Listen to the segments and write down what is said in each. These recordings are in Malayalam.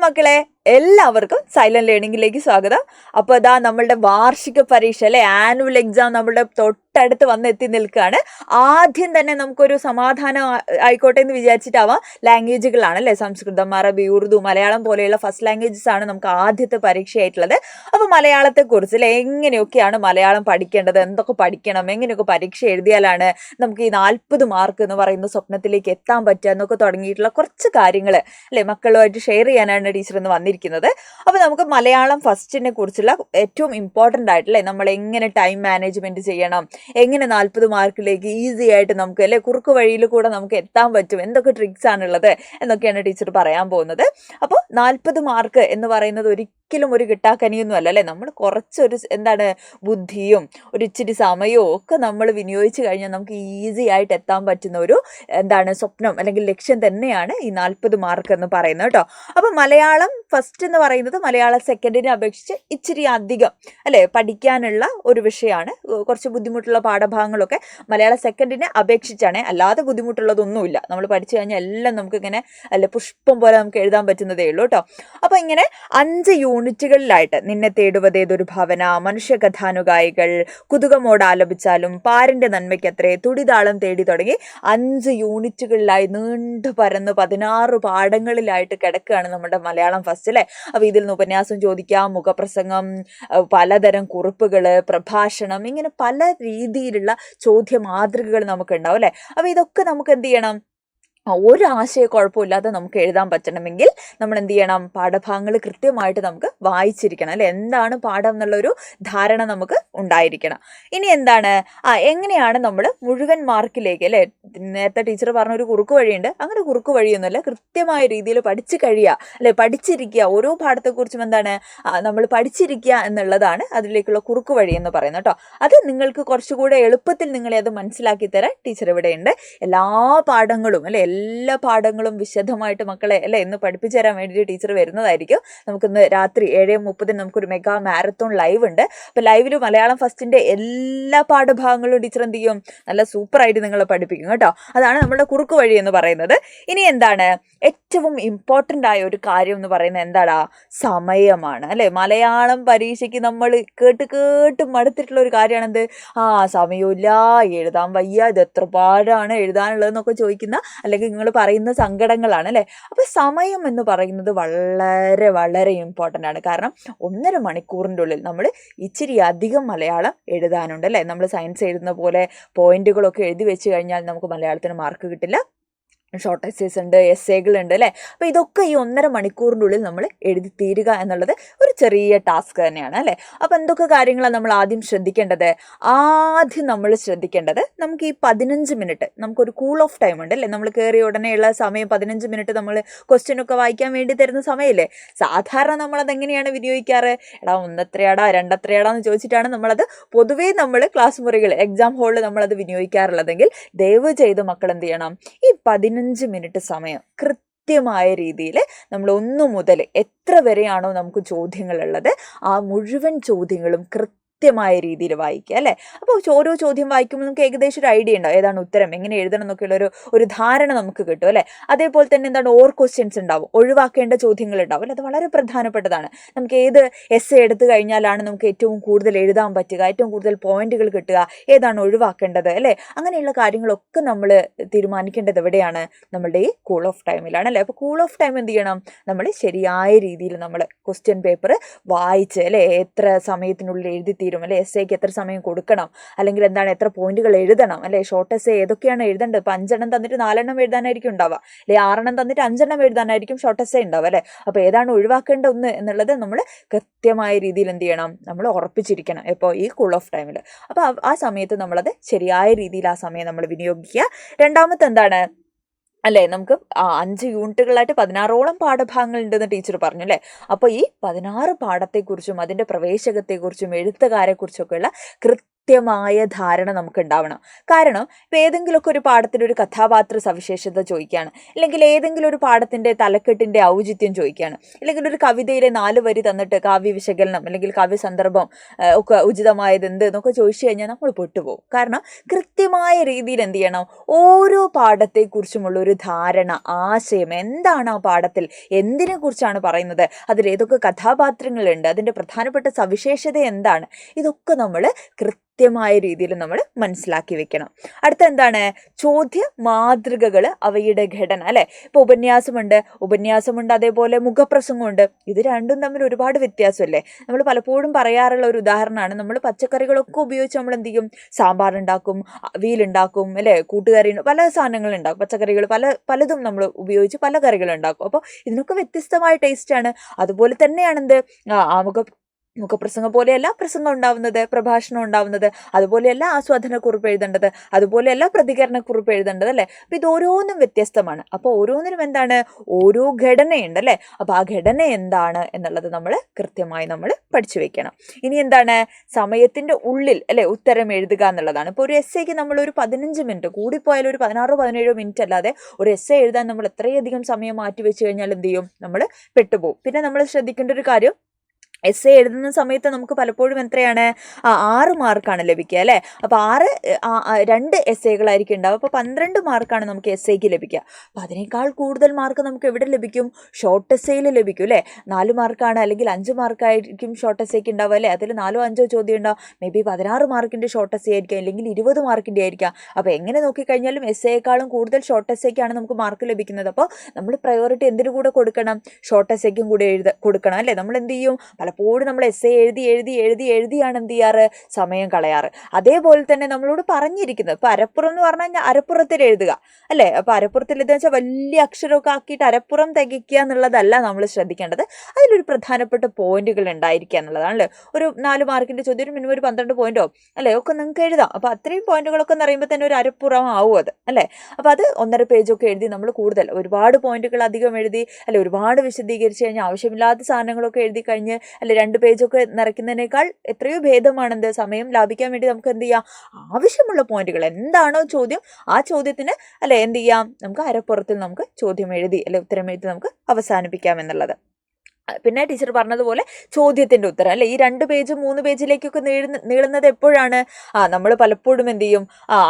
മക്കളെ, എല്ലാവർക്കും സൈലന്റ് ലേണിംഗിലേക്ക് സ്വാഗതം. അപ്പോൾ ഇതാ നമ്മളുടെ വാർഷിക പരീക്ഷ അല്ലെ, ആനുവൽ എക്സാം നമ്മളുടെ തൊട്ടടുത്ത് വന്ന് എത്തി നിൽക്കുകയാണ്. ആദ്യം തന്നെ നമുക്കൊരു സമാധാനം ആയിക്കോട്ടെ എന്ന് വിചാരിച്ചിട്ടാവാം ലാംഗ്വേജുകളാണ് അല്ലെ, സംസ്കൃതം, അറബി, ഉറുദു, മലയാളം പോലെയുള്ള ഫസ്റ്റ് ലാംഗ്വേജസ് ആണ് നമുക്ക് ആദ്യത്തെ പരീക്ഷയായിട്ടുള്ളത്. അപ്പോൾ മലയാളത്തെക്കുറിച്ച് അല്ലെ, എങ്ങനെയൊക്കെയാണ് മലയാളം പഠിക്കേണ്ടത്, എന്തൊക്കെ പഠിക്കണം, എങ്ങനെയൊക്കെ പരീക്ഷ എഴുതിയാലാണ് നമുക്ക് ഈ 40 മാർക്ക് എന്ന് പറയുന്ന സ്വപ്നത്തിലേക്ക് എത്താൻ പറ്റുക എന്നൊക്കെ തുടങ്ങിയിട്ടുള്ള കുറച്ച് കാര്യങ്ങൾ അല്ലെ മക്കളുമായിട്ട് ഷെയർ ചെയ്യാനാണ് ടീച്ചർ ഇന്ന് വന്നിരിക്കുന്നത്. അപ്പോൾ നമുക്ക് മലയാളം ഫസ്റ്റിനെ കുറിച്ചുള്ള ഏറ്റവും ഇമ്പോർട്ടൻ്റ് ആയിട്ടല്ലേ, നമ്മൾ എങ്ങനെ ടൈം മാനേജ്മെന്റ് ചെയ്യണം, എങ്ങനെ 40 മാർക്കിലേക്ക് ഈസി ആയിട്ട് നമുക്ക് അല്ലെ കുറുക്ക് വഴിയിൽ കൂടെ നമുക്ക് എത്താൻ പറ്റും, എന്തൊക്കെ ട്രിക്സ് ആണുള്ളത് എന്നൊക്കെയാണ് ടീച്ചർ പറയാൻ പോകുന്നത്. അപ്പോൾ 40 മാർക്ക് എന്ന് പറയുന്നത് ഒരിക്കലും ഒരു കിട്ടാക്കനിയൊന്നും അല്ല അല്ലേ. നമ്മൾ കുറച്ചൊരു ബുദ്ധിയും ഒരു ഇച്ചിരി സമയവും ഒക്കെ നമ്മൾ വിനിയോഗിച്ച് കഴിഞ്ഞാൽ നമുക്ക് ഈസി ആയിട്ട് എത്താൻ പറ്റുന്ന ഒരു സ്വപ്നം അല്ലെങ്കിൽ ലക്ഷ്യം തന്നെയാണ് ഈ 40 മാർക്ക് എന്ന് പറയുന്നത് കേട്ടോ. അപ്പം മലയാളം ഫസ്റ്റ് എന്ന് പറയുന്നത് മലയാളം സെക്കൻഡിനെ അപേക്ഷിച്ച് ഇച്ചിരി അധികം അല്ലെ പഠിക്കാനുള്ള ഒരു വിഷയമാണ്. കുറച്ച് ബുദ്ധിമുട്ടുള്ള പാഠഭാഗങ്ങളൊക്കെ മലയാളം സെക്കൻഡിനെ അപേക്ഷിച്ചാണ്, അല്ലാതെ ബുദ്ധിമുട്ടുള്ളതൊന്നുമില്ല. നമ്മൾ പഠിച്ചു കഴിഞ്ഞാൽ എല്ലാം നമുക്ക് ഇങ്ങനെ അല്ലെ പുഷ്പം പോലെ നമുക്ക് എഴുതാൻ പറ്റുന്നതേ ഉള്ളൂ കേട്ടോ. അപ്പോൾ ഇങ്ങനെ 5 യൂണിറ്റുകളിലായിട്ട് നിന്നെ തേടുവതേതൊരു ഭവന, മനുഷ്യകഥാനുഗായികൾ, കുതുകമോട് ആലപിച്ചാലും, പാരിന്റെ നന്മയ്ക്കത്രേ, തുടിതാളം തേടി തുടങ്ങി 5 യൂണിറ്റുകളിലായി നീണ്ടു പരന്ന് 16 പാഠങ്ങളിലായിട്ട് കിടക്കുകയാണ് നമ്മുടെ മലയാളം ഫസ്റ്റ് അല്ലേ. അപ്പോൾ ഇതിൽ നിന്ന് ഉപന്യാസം ചോദിക്കാം, മുഖപ്രസംഗം, പലതരം കുറിപ്പുകൾ, പ്രഭാഷണം, ഇങ്ങനെ പല രീതിയിലുള്ള ചോദ്യ മാതൃകകൾ നമുക്ക് ഉണ്ടാവും അല്ലേ. അപ്പോൾ ഇതൊക്കെ നമുക്ക് എന്ത് ചെയ്യണം, ഒരു ആശയക്കുഴപ്പമില്ലാതെ നമുക്ക് എഴുതാൻ പറ്റണമെങ്കിൽ നമ്മൾ എന്ത് ചെയ്യണം, പാഠഭാഗങ്ങൾ കൃത്യമായിട്ട് നമുക്ക് വായിച്ചിരിക്കണം അല്ലെ. എന്താണ് പാഠം എന്നുള്ളൊരു ധാരണ നമുക്ക് ഉണ്ടായിരിക്കണം. ഇനി എങ്ങനെയാണ് നമ്മൾ മുഴുവൻ മാർക്കിലേക്ക് അല്ലെ, നേരത്തെ ടീച്ചർ പറഞ്ഞൊരു കുറുക്ക് വഴിയുണ്ട്, അങ്ങനെ കുറുക്ക് വഴിയൊന്നുമല്ല, കൃത്യമായ രീതിയിൽ പഠിച്ചു കഴിയുക അല്ലെ, പഠിച്ചിരിക്കുക. ഓരോ പാഠത്തെക്കുറിച്ചും നമ്മൾ പഠിച്ചിരിക്കുക എന്നുള്ളതാണ് അതിലേക്കുള്ള കുറുക്ക് വഴി എന്ന് പറയുന്നത് കേട്ടോ. അത് നിങ്ങൾക്ക് കുറച്ചുകൂടെ എളുപ്പത്തിൽ നിങ്ങളെ അത് മനസ്സിലാക്കി തരാൻ ടീച്ചർ ഇവിടെ ഉണ്ട്. എല്ലാ പാഠങ്ങളും അല്ലെ, എല്ലാ പാഠങ്ങളും വിശദമായിട്ട് മക്കളെ അല്ലെ ഇന്ന് പഠിപ്പിച്ചു തരാൻ വേണ്ടിയിട്ട് ടീച്ചർ വരുന്നതായിരിക്കും. നമുക്കിന്ന് രാത്രി 7:30 നമുക്കൊരു മെഗാ മാരത്തോൺ ലൈവ് ഉണ്ട്. അപ്പോൾ ലൈവിൽ മലയാളം ഫസ്റ്റിന്റെ എല്ലാ പാഠഭാഗങ്ങളും ടീച്ചർ എന്ത് ചെയ്യും, നല്ല സൂപ്പറായിട്ട് നിങ്ങളെ പഠിപ്പിക്കും കേട്ടോ. അതാണ് നമ്മുടെ കുറുക്ക് വഴി എന്ന് പറയുന്നത്. ഇനി ഏറ്റവും ഇമ്പോർട്ടൻ്റ് ആയ ഒരു കാര്യം എന്ന് പറയുന്നത് സമയമാണ് അല്ലെ. മലയാളം പരീക്ഷയ്ക്ക് നമ്മൾ കേട്ട് മടുത്തിട്ടുള്ള ഒരു കാര്യമാണെന്ത്, സമയമില്ല, എഴുതാൻ വയ്യ, ഇത് എത്ര പാടാണ് എഴുതാനുള്ളതെന്നൊക്കെ ചോദിക്കുന്ന അല്ലെങ്കിൽ നിങ്ങൾ പറയുന്ന സങ്കടങ്ങളാണ് അല്ലേ. അപ്പോൾ സമയം എന്ന് പറയുന്നത് വളരെ വളരെ ഇമ്പോർട്ടൻ്റ് ആണ്. കാരണം 1.5 മണിക്കൂറിൻ്റെ ഉള്ളിൽ നമ്മൾ ഇച്ചിരി അധികം മലയാളം എഴുതാനുണ്ട് അല്ലേ. നമ്മൾ സയൻസ് എഴുതുന്ന പോലെ പോയിന്റുകളൊക്കെ എഴുതി വെച്ച് കഴിഞ്ഞാൽ നമുക്ക് മലയാളത്തിന് മാർക്ക് കിട്ടില്ല. ഷോർട്ട് എസ്സേസ് ഉണ്ട്, എസ്സേകളുണ്ട് അല്ലേ. അപ്പോൾ ഇതൊക്കെ ഈ 1.5 മണിക്കൂറിൻ്റെ ഉള്ളിൽ നമ്മൾ എഴുതി തീരുക എന്നുള്ളത് ഒരു ചെറിയ ടാസ്ക് തന്നെയാണ് അല്ലേ. അപ്പോൾ എന്തൊക്കെ കാര്യങ്ങളാണ് നമ്മൾ ആദ്യം ശ്രദ്ധിക്കേണ്ടത്? ആദ്യം നമ്മൾ ശ്രദ്ധിക്കേണ്ടത്, നമുക്ക് ഈ 15 മിനിറ്റ് നമുക്കൊരു കൂൾ ഓഫ് ടൈം ഉണ്ട് അല്ലേ. നമ്മൾ കയറിയ ഉടനെയുള്ള സമയം 15 മിനിറ്റ് നമ്മൾ ക്വസ്റ്റ്യനൊക്കെ വായിക്കാൻ വേണ്ടി തരുന്ന സമയമല്ലേ. സാധാരണ നമ്മളതെങ്ങനെയാണ് വിനിയോഗിക്കാറ്? ഒന്നെത്രയാടാ രണ്ടെത്രയാടാന്ന് ചോദിച്ചിട്ടാണ് നമ്മളത് പൊതുവേ നമ്മൾ ക്ലാസ് മുറികൾ എക്സാം ഹാളിൽ നമ്മളത് വിനിയോഗിക്കാറുള്ളതെങ്കിൽ ദയവ് ചെയ്ത് മക്കൾ എന്ത് ചെയ്യണം, ഈ 15 മിനിറ്റ് സമയം കൃത്യമായ രീതിയിൽ നമ്മൾ 1 മുതൽ എത്ര വരെയാണോ നമുക്ക് ചോദ്യങ്ങളുള്ളത് ആ മുഴുവൻ ചോദ്യങ്ങളും കൃത്യമായ രീതിയിൽ വായിക്കുക അല്ലേ. അപ്പോൾ ഓരോ ചോദ്യം വായിക്കുമ്പോൾ നമുക്ക് ഏകദേശം ഒരു ഐഡിയ ഉണ്ടാവും, ഏതാണ് ഉത്തരം, എങ്ങനെ എഴുതണം എന്നൊക്കെയുള്ള ഒരു ധാരണ നമുക്ക് കിട്ടും അല്ലേ. അതേപോലെ തന്നെ ഓർ ക്വസ്റ്റ്യൻസ് ഉണ്ടാവും, ഒഴിവാക്കേണ്ട ചോദ്യങ്ങൾ ഉണ്ടാവും അല്ലേ. അത് വളരെ പ്രധാനപ്പെട്ടതാണ്. നമുക്ക് ഏത് എസ്സേ എടുത്തു കഴിഞ്ഞാലാണ് നമുക്ക് ഏറ്റവും കൂടുതൽ എഴുതാൻ പറ്റുക, ഏറ്റവും കൂടുതൽ പോയിന്റുകൾ കിട്ടുക, ഏതാണ് ഒഴിവാക്കേണ്ടത് അല്ലേ. അങ്ങനെയുള്ള കാര്യങ്ങളൊക്കെ നമ്മൾ തീരുമാനിക്കേണ്ടത് എവിടെയാണ്, നമ്മളുടെ ഈ കൂൾ ഓഫ് ടൈമിലാണ് അല്ലേ. അപ്പോൾ കൂൾ ഓഫ് ടൈം എന്ത് ചെയ്യണം, നമ്മൾ ശരിയായ രീതിയിൽ നമ്മൾ ക്വസ്റ്റ്യൻ പേപ്പർ വായിച്ച് അല്ലേ, എത്ര സമയത്തിനുള്ളിൽ എഴുതി തീരും അല്ലെ, എസ്സേക്ക് എത്ര സമയം കൊടുക്കണം, അല്ലെങ്കിൽ എത്ര പോയിന്റുകൾ എഴുതണം അല്ലെ. ഷോർട്ട് എസ്സേ ഏതൊക്കെയാണ് എഴുതേണ്ടത്? ഇപ്പോൾ 5 എണ്ണം തന്നിട്ട് 4 എണ്ണം എഴുതാനായിരിക്കും ഉണ്ടാവുക അല്ലെ, 6 എണ്ണം തന്നിട്ട് 5 എണ്ണം എഴുതാനായിരിക്കും ഷോർട്ട് എസ്സേ ഉണ്ടാവുക അല്ലെ. അപ്പോൾ ഏതാണ് ഒഴിവാക്കേണ്ട ഒന്ന് എന്നുള്ളത് നമ്മൾ കൃത്യമായ രീതിയിൽ എന്ത് ചെയ്യണം, നമ്മൾ ഉറപ്പിച്ചിരിക്കണം ഇപ്പോൾ ഈ കൂൾ ഓഫ് ടൈമിൽ. അപ്പോൾ ആ സമയത്ത് നമ്മളത് ശരിയായ രീതിയിൽ ആ സമയം നമ്മൾ വിനിയോഗിക്കുക. രണ്ടാമത്തെ അല്ലേ, നമുക്ക് 5 യൂണിറ്റുകളായിട്ട് 16ഓളം പാഠഭാഗങ്ങൾ ഉണ്ടെന്ന് ടീച്ചർ പറഞ്ഞു അല്ലേ. അപ്പോൾ ഈ 16 പാഠത്തെക്കുറിച്ചും അതിൻ്റെ പ്രവേശകത്തെക്കുറിച്ചും എഴുത്തുകാരെക്കുറിച്ചൊക്കെയുള്ള കൃത്യമായ ധാരണ നമുക്ക് ഉണ്ടാവണം. കാരണം ഇപ്പം ഏതെങ്കിലുമൊക്കെ ഒരു പാഠത്തിൻ്റെ ഒരു കഥാപാത്ര സവിശേഷത ചോദിക്കുകയാണ്, അല്ലെങ്കിൽ ഏതെങ്കിലും ഒരു പാഠത്തിൻ്റെ തലക്കെട്ടിൻ്റെ ഔചിത്യം ചോദിക്കുകയാണ്, അല്ലെങ്കിൽ ഒരു കവിതയിലെ 4 വരി തന്നിട്ട് കാവ്യ വിശകലനം അല്ലെങ്കിൽ കാവ്യ സന്ദർഭം ഒക്കെ ഉചിതമായത് എന്ത് എന്നൊക്കെ ചോദിച്ചു കഴിഞ്ഞാൽ നമ്മൾ പെട്ടുപോകും. കാരണം കൃത്യമായ രീതിയിൽ എന്ത് ചെയ്യണം, ഓരോ പാഠത്തെക്കുറിച്ചുമുള്ള ഒരു ധാരണ, ആശയം എന്താണ് ആ പാഠത്തിൽ, എന്തിനെ കുറിച്ചാണ് പറയുന്നത്, അതിൽ ഏതൊക്കെ കഥാപാത്രങ്ങളുണ്ട്, അതിൻ്റെ പ്രധാനപ്പെട്ട സവിശേഷത എന്താണ്, ഇതൊക്കെ നമ്മൾ കൃത്യമായ രീതിയിൽ നമ്മൾ മനസ്സിലാക്കി വെക്കണം. അടുത്ത എന്താണ്, ചോദ്യ മാതൃകകൾ, അവയുടെ ഘടന അല്ലെ. ഇപ്പൊ ഉപന്യാസമുണ്ട്, അതേപോലെ മുഖപ്രസംഗമുണ്ട്. ഇത് രണ്ടും തമ്മിൽ ഒരുപാട് വ്യത്യാസമല്ലേ. നമ്മൾ പലപ്പോഴും പറയാറുള്ള ഒരു ഉദാഹരണമാണ്, നമ്മൾ പച്ചക്കറികളൊക്കെ ഉപയോഗിച്ച് നമ്മൾ എന്ത് ചെയ്യും, സാമ്പാർ ഉണ്ടാക്കും, അവിയലുണ്ടാക്കും അല്ലെ, കൂട്ടുകറി, പല സാധനങ്ങൾ ഉണ്ടാക്കും. പച്ചക്കറികൾ പലതും നമ്മൾ ഉപയോഗിച്ച് പല കറികൾ ഉണ്ടാക്കും. അപ്പോൾ ഇതിനൊക്കെ വ്യത്യസ്തമായ ടേസ്റ്റാണ്. അതുപോലെ തന്നെയാണ് എന്ത്, മുഖപ്രസംഗം പോലെയല്ല പ്രസംഗം ഉണ്ടാവുന്നത്, പ്രഭാഷണം ഉണ്ടാവുന്നത്, അതുപോലെയല്ല ആസ്വാദനക്കുറിപ്പ് എഴുതേണ്ടത്, അതുപോലെയല്ല പ്രതികരണക്കുറിപ്പ് എഴുതേണ്ടത് അല്ലേ. അപ്പോൾ ഇത് ഓരോന്നും വ്യത്യസ്തമാണ്. അപ്പോൾ ഓരോന്നിനും എന്താണ്, ഓരോ ഘടനയുണ്ട് അല്ലേ. അപ്പോൾ ആ ഘടന എന്താണ് എന്നുള്ളത് നമ്മൾ കൃത്യമായി നമ്മൾ പഠിച്ചു വെക്കണം. ഇനി എന്താണ്, സമയത്തിൻ്റെ ഉള്ളിൽ അല്ലേ ഉത്തരം എഴുതുക എന്നുള്ളതാണ്. ഇപ്പോൾ ഒരു എസ്സേക്ക് നമ്മൾ ഒരു 15 മിനിറ്റ്, കൂടിപ്പോയാലും ഒരു 16-17 മിനിറ്റ് അല്ലാതെ ഒരു എസ്സേ എഴുതാൻ നമ്മൾ എത്രയധികം സമയം മാറ്റി വെച്ച് കഴിഞ്ഞാൽ എന്ത് ചെയ്യും, നമ്മൾ പെട്ടുപോകും. പിന്നെ നമ്മൾ ശ്രദ്ധിക്കേണ്ട ഒരു കാര്യം, എസ്സേ എഴുതുന്ന സമയത്ത് നമുക്ക് പലപ്പോഴും എത്രയാണ്, 6 മാർക്കാണ് ലഭിക്കുക അല്ലേ. അപ്പോൾ 2 എസ്സേകളായിരിക്കും ഉണ്ടാവുക. അപ്പോൾ 12 മാർക്കാണ് നമുക്ക് എസ്സേക്ക് ലഭിക്കുക. അപ്പോൾ അതിനേക്കാൾ കൂടുതൽ മാർക്ക് നമുക്ക് എവിടെ ലഭിക്കും, ഷോർട്ട് എസ്സേയിൽ ലഭിക്കും അല്ലേ. 4 മാർക്കാണ് അല്ലെങ്കിൽ 5 മാർക്കായിരിക്കും ഷോർട്ട് എസ്സേക്ക് ഉണ്ടാവുക അല്ലേ. അതിൽ 4-5 ചോദ്യം ഉണ്ടാവും. മേ ബി 16 മാർക്കിൻ്റെ ഷോർട്ട് എസ്സേ ആയിരിക്കാം, അല്ലെങ്കിൽ 20 മാർക്കിൻ്റെ ആയിരിക്കാം. അപ്പോൾ എങ്ങനെ നോക്കിക്കഴിഞ്ഞാലും എസ്സേയേക്കാളും കൂടുതൽ ഷോർട്ട് എസ്സേക്കാണ് നമുക്ക് മാർക്ക് ലഭിക്കുന്നത്. അപ്പോൾ നമ്മൾ പ്രയോറിറ്റി എന്തിനു കൂടെ കൊടുക്കണം, ഷോർട്ട് എസ്സേക്കും കൂടെ കൊടുക്കണം അല്ലേ. നമ്മൾ എന്ത് ചെയ്യും, പലപ്പോഴും നമ്മൾ എസ്സേ എഴുതിയാണ് എന്ത് ചെയ്യാറ്, സമയം കളയാറ്. അതേപോലെ തന്നെ നമ്മളോട് പറഞ്ഞിരിക്കുന്നത്, ഇപ്പോൾ അരപ്പുറം എന്ന് പറഞ്ഞു കഴിഞ്ഞാൽ അരപ്പുറത്തിൽ എഴുതുക അല്ലേ. അപ്പോൾ അരപ്പുറത്തിൽ എഴുതുക വെച്ചാൽ വലിയ അക്ഷരമൊക്കെ ആക്കിയിട്ട് അരപ്പുറം തികയ്ക്കുക എന്നുള്ളതല്ല നമ്മൾ ശ്രദ്ധിക്കേണ്ടത്. അതിലൊരു പ്രധാനപ്പെട്ട പോയിന്റുകൾ ഉണ്ടായിരിക്കുക എന്നുള്ളതാണ്. ഒരു 4 മാർക്കിൻ്റെ ചോദ്യം മിനിമം ഒരു 12 പോയിന്റോ അല്ലേ ഒക്കെ നിങ്ങൾക്ക് എഴുതാം. അപ്പോൾ അത്രയും പോയിന്റുകളൊക്കെ എന്ന് പറയുമ്പോൾ തന്നെ ഒരു അരപ്പുറം ആവും അത് അല്ലേ. അപ്പോൾ അത് 1.5 പേജൊക്കെ എഴുതി നമ്മൾ കൂടുതൽ ഒരുപാട് പോയിന്റുകൾ അധികം എഴുതി അല്ലെ, ഒരുപാട് വിശദീകരിച്ച് കഴിഞ്ഞാൽ ആവശ്യമില്ലാത്ത സാധനങ്ങളൊക്കെ എഴുതി കഴിഞ്ഞ് അല്ലെ 2 പേജൊക്കെ നിറയ്ക്കുന്നതിനേക്കാൾ എത്രയോ ഭേദമാണ് എന്ത്, സമയം ലാഭിക്കാൻ വേണ്ടി നമുക്ക് എന്ത് ചെയ്യാം, ആവശ്യമുള്ള പോയിന്റുകൾ എന്താണോ ചോദ്യം, ആ ചോദ്യത്തിന് അല്ലെ എന്ത് ചെയ്യാം, നമുക്ക് അരപ്പുറത്തിൽ നമുക്ക് ചോദ്യം എഴുതി അല്ലെ ഉത്തരം എഴുതി നമുക്ക് അവസാനിപ്പിക്കാം എന്നുള്ളത്. പിന്നെ ടീച്ചർ പറഞ്ഞതുപോലെ ചോദ്യത്തിൻ്റെ ഉത്തരം അല്ലെ, ഈ 2 പേജ് 3 പേജിലേക്കൊക്കെ നീളുന്നത് എപ്പോഴാണ്, നമ്മൾ പലപ്പോഴും എന്ത് ചെയ്യും,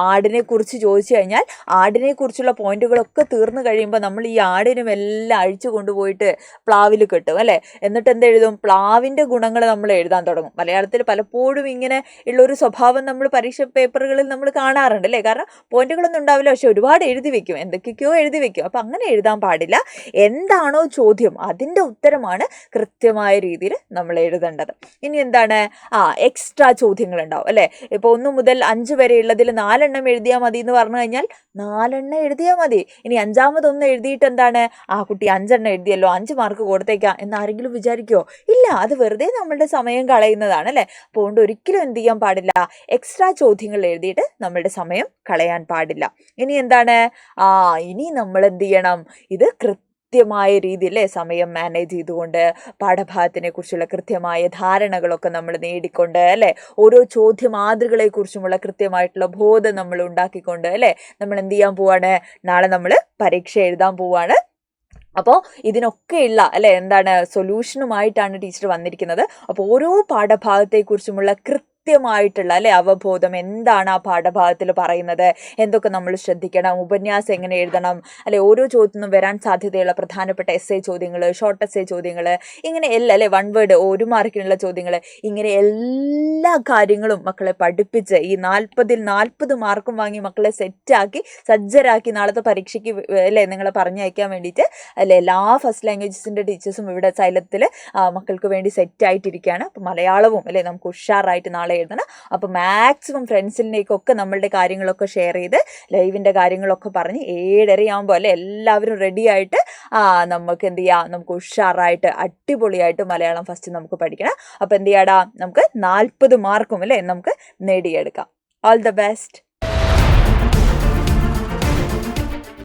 ആടിനെ കുറിച്ച് ചോദിച്ചു കഴിഞ്ഞാൽ ആടിനെ കുറിച്ചുള്ള പോയിന്റുകളൊക്കെ തീർന്നു കഴിയുമ്പോൾ നമ്മൾ ഈ ആടിനും എല്ലാം അഴിച്ചു കൊണ്ടുപോയിട്ട് പ്ലാവിൽ കെട്ടും അല്ലേ. എന്നിട്ട് എന്തെഴുതും, പ്ലാവിൻ്റെ ഗുണങ്ങൾ നമ്മൾ എഴുതാൻ തുടങ്ങും. മലയാളത്തിൽ പലപ്പോഴും ഇങ്ങനെ ഉള്ളൊരു സ്വഭാവം നമ്മൾ പരീക്ഷ പേപ്പറുകളിൽ നമ്മൾ കാണാറുണ്ട് അല്ലേ. കാരണം പോയിന്റുകളൊന്നും ഉണ്ടാവില്ല, പക്ഷെ ഒരുപാട് എഴുതി വെക്കും, എന്തൊക്കെയോ എഴുതി വെക്കും. അപ്പം അങ്ങനെ എഴുതാൻ പാടില്ല. എന്താണോ ചോദ്യം അതിൻ്റെ ഉത്തരമാണ് കൃത്യമായ രീതിയിൽ നമ്മൾ എഴുതേണ്ടത്. ഇനി എന്താണ്, എക്സ്ട്രാ ചോദ്യങ്ങൾ ഉണ്ടാവും അല്ലേ. ഇപ്പോൾ 1 മുതൽ 5 വരെ ഉള്ളതിൽ 4 എണ്ണം എഴുതിയാൽ മതി എന്ന് പറഞ്ഞു കഴിഞ്ഞാൽ 4 എണ്ണം എഴുതിയാൽ മതി. ഇനി 5ാമതൊന്ന് എഴുതിയിട്ട് എന്താണ്, കുട്ടി 5 എണ്ണം എഴുതിയല്ലോ 5 മാർക്ക് കൊടുത്തേക്കാം എന്നാരെങ്കിലും വിചാരിക്കുമോ, ഇല്ല. അത് വെറുതെ നമ്മളുടെ സമയം കളയുന്നതാണ് അല്ലേ. അതുകൊണ്ട് ഒരിക്കലും എന്ത് ചെയ്യാൻ പാടില്ല, എക്സ്ട്രാ ചോദ്യങ്ങൾ എഴുതിയിട്ട് നമ്മളുടെ സമയം കളയാൻ പാടില്ല. ഇനി എന്താണ്, ഇനി നമ്മൾ എന്ത് ചെയ്യണം, ഇത് കൃത്യമായ രീതിയിൽ സമയം മാനേജ് ചെയ്തുകൊണ്ട് പാഠഭാഗത്തിനെ കുറിച്ചുള്ള കൃത്യമായ ധാരണകളൊക്കെ നമ്മൾ നേടിക്കൊണ്ട് അല്ലേ, ഓരോ ചോദ്യ മാതൃകളെ കുറിച്ചുമുള്ള കൃത്യമായിട്ടുള്ള ബോധം നമ്മൾ ഉണ്ടാക്കിക്കൊണ്ട് അല്ലേ, നമ്മൾ എന്ത് ചെയ്യാൻ പോവാണ്, നാളെ നമ്മൾ പരീക്ഷ എഴുതാൻ പോവാണ്. അപ്പോൾ ഇതിനൊക്കെയുള്ള അല്ലെ എന്താണ് സൊല്യൂഷനുമായിട്ടാണ് ടീച്ചർ വന്നിരിക്കുന്നത്. അപ്പോൾ ഓരോ പാഠഭാഗത്തെക്കുറിച്ചുമുള്ള കൃത്യമായിട്ടുള്ള അല്ലെ അവബോധം, എന്താണ് ആ പാഠഭാഗത്തിൽ പറയുന്നത്, എന്തൊക്കെ നമ്മൾ ശ്രദ്ധിക്കണം, ഉപന്യാസം എങ്ങനെ എഴുതണം അല്ലെ, ഓരോ ചോദ്യത്തിനും വരാൻ സാധ്യതയുള്ള പ്രധാനപ്പെട്ട എസ്സേ ചോദ്യങ്ങൾ, ഷോർട്ട് എസ്സേ ചോദ്യങ്ങൾ, ഇങ്ങനെ എല്ലാം അല്ലെ 1 വേർഡ് 1 മാർക്കിനുള്ള ചോദ്യങ്ങൾ, ഇങ്ങനെ എല്ലാ കാര്യങ്ങളും മക്കളെ പഠിപ്പിച്ച് ഈ 40ൽ 40 മാർക്കും വാങ്ങി മക്കളെ സെറ്റാക്കി സജ്ജരാക്കി നാളത്തെ പരീക്ഷയ്ക്ക് അല്ലെ നിങ്ങളെ പറഞ്ഞയക്കാൻ വേണ്ടിയിട്ട് അല്ലെ എല്ലാ ഫസ്റ്റ് ലാംഗ്വേജസിൻ്റെ ടീച്ചേഴ്സും ഇവിടെ സൈലത്തിൽ മക്കൾക്ക് വേണ്ടി സെറ്റായിട്ടിരിക്കുകയാണ്. അപ്പോൾ മലയാളവും അല്ലെ നമുക്ക് ഉഷാറായിട്ട് നാളെ എഴുതണം. അപ്പോൾ മാക്സിമം ഫ്രണ്ട്സിലേക്കൊക്കെ നമ്മളുടെ കാര്യങ്ങളൊക്കെ ഷെയർ ചെയ്ത് ലൈവിൻ്റെ കാര്യങ്ങളൊക്കെ പറഞ്ഞ് 7:30 ആകുമ്പോൾ അല്ലെ എല്ലാവരും റെഡി ആയിട്ട് നമുക്ക് എന്ത് ചെയ്യാം, നമുക്ക് ഉഷാറായിട്ട് അടിപൊളിയായിട്ട് മലയാളം ഫസ്റ്റ് നമുക്ക് പഠിക്കണം. അപ്പോൾ എന്ത് ചെയ്യാടാ, നമുക്ക് 40 മാർക്കും അല്ലേ നമുക്ക് നേടിയെടുക്കാം. All the best.